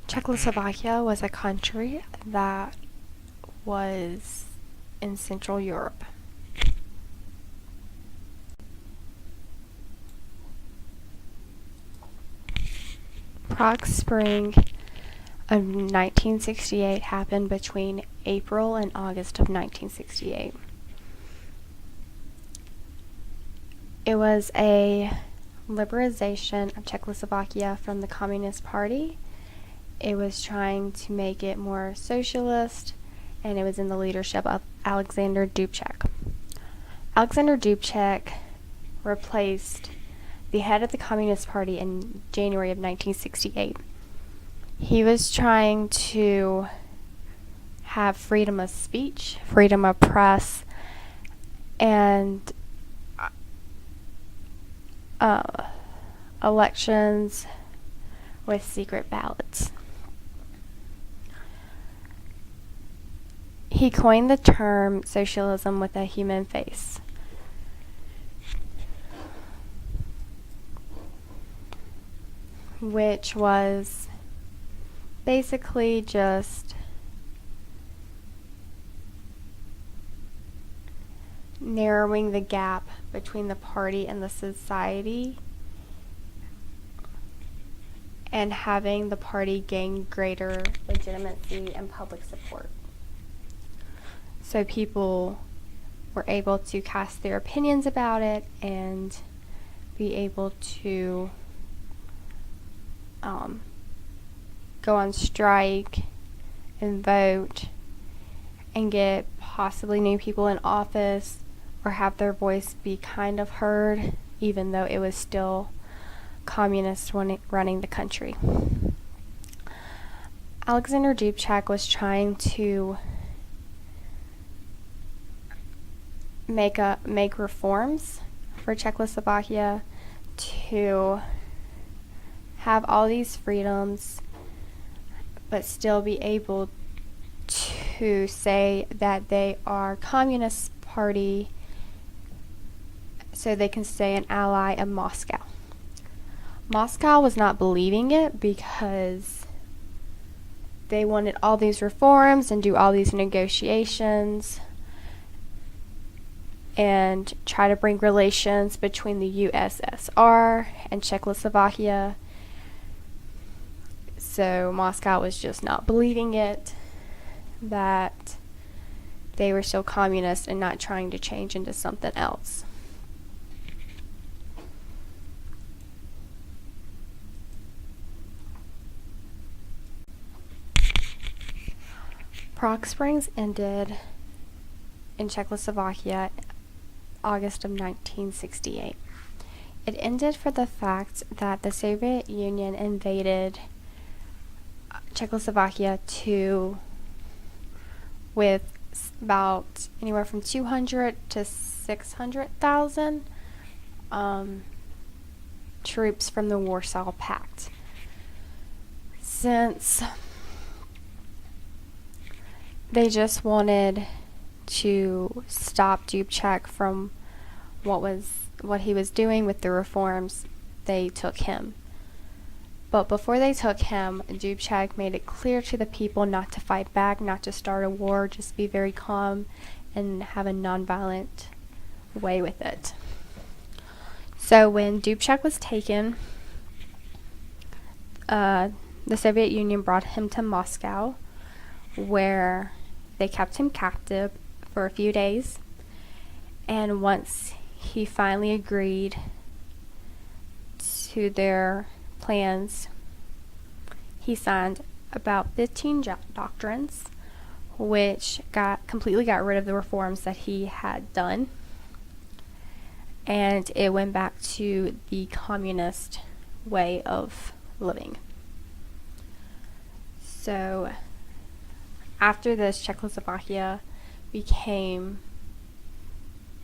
Czechoslovakia was a country that was in Central Europe. Prague Spring of 1968 happened between April and August of 1968. It was a liberalization of Czechoslovakia from the Communist Party. It was trying to make it more socialist, and it was in the leadership of Alexander Dubček. Alexander Dubček replaced the head of the Communist Party in January of 1968. He was trying to have freedom of speech, freedom of press, and elections with secret ballots. He coined the term socialism with a human face. Which was basically just narrowing the gap between the party and the society and having the party gain greater legitimacy and public support. So people were able to cast their opinions about it and be able to go on strike and vote and get possibly new people in office or have their voice be kind of heard, even though it was still communists running the country. Alexander Dubček was trying to make reforms for Czechoslovakia to have all these freedoms, but still be able to say that they are Communist Party so they can stay an ally of Moscow. Moscow was not believing it because they wanted all these reforms and do all these negotiations and try to bring relations between the USSR and Czechoslovakia. So Moscow was just not believing it, that they were still communist and not trying to change into something else. Prague Springs ended in Czechoslovakia August of 1968. It ended for the fact that the Soviet Union invaded Czechoslovakia with about anywhere from 200 to 600,000 troops from the Warsaw Pact. Since they just wanted to stop Dubček from what he was doing with the reforms, they took him. But before they took him, Dubček made it clear to the people not to fight back, not to start a war, just be very calm and have a nonviolent way with it. So when Dubček was taken, the Soviet Union brought him to Moscow, where they kept him captive for a few days. And once he finally agreed to their plans, he signed about 15 doctrines, which completely got rid of the reforms that he had done, and it went back to the communist way of living. So after this, Czechoslovakia became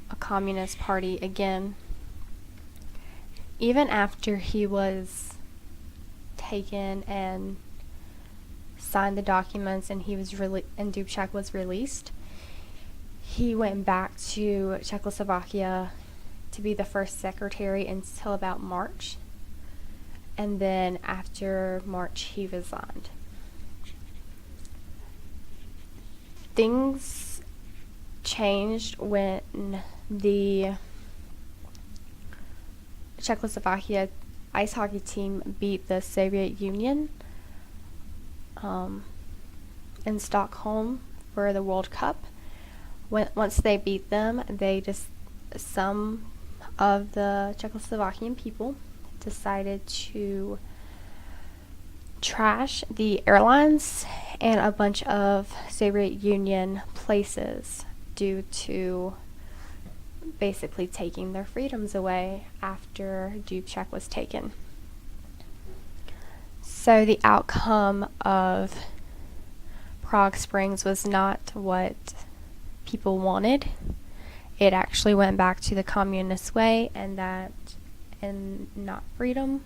a communist party again. Even after he was taken and signed the documents and and Dubček was released, he went back to Czechoslovakia to be the first secretary until about March, and then after March he resigned. things changed when the Czechoslovakia ice hockey team beat the Soviet Union in Stockholm for the World Cup. Once they beat them, some of the Czechoslovakian people decided to trash the airlines and a bunch of Soviet Union places due to basically taking their freedoms away after Dubček was taken. So the outcome of Prague Springs was not what people wanted. It actually went back to the communist way and not freedom.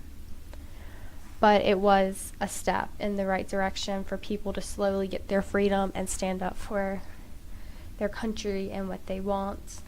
But it was a step in the right direction for people to slowly get their freedom and stand up for their country and what they want.